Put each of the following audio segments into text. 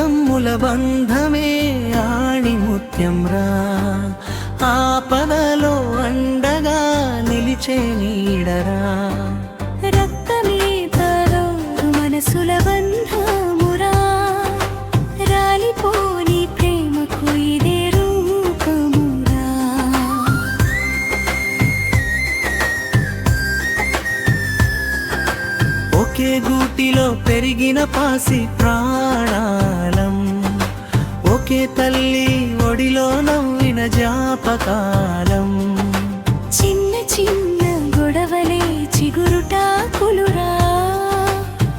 అన్నదమ్ముల బంధమే ఆణిముత్యంరా, ఆపదలో అండగా నిలిచే నీడరా. రక్తమే తరోరు మనసుల బంధమురా, రాలిపోని ప్రేమకు ఇదే రూపమురా. ఒకే గూటిలో పెరిగిన పాసి ప్రాణాలం, ఒకే తల్లి ఒడిలో నవ్విన జాపకాలం. చిన్న చిన్న గొడవలే చిగురుటాకులురా,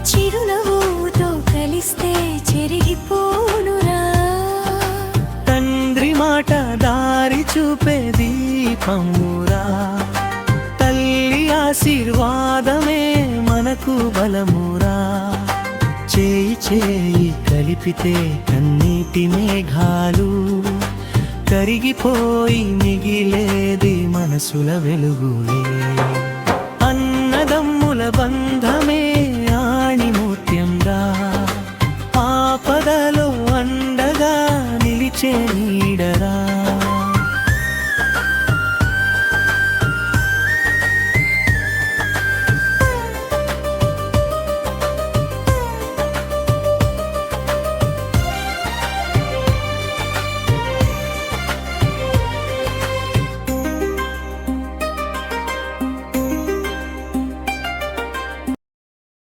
చిరునవ్వుతో కలిస్తే చెరిగిపోనురా. తండ్రి మాట దారి చూపే దీపమురా, తల్లి ఆశీర్వాదమే మనకు బలమురా. చేయి చేయి కలిపితే కన్నీటి మేఘాలు, కరిగిపోయి మిగిలేది మనసుల వెలుగులే. అన్నదమ్ముల బంధ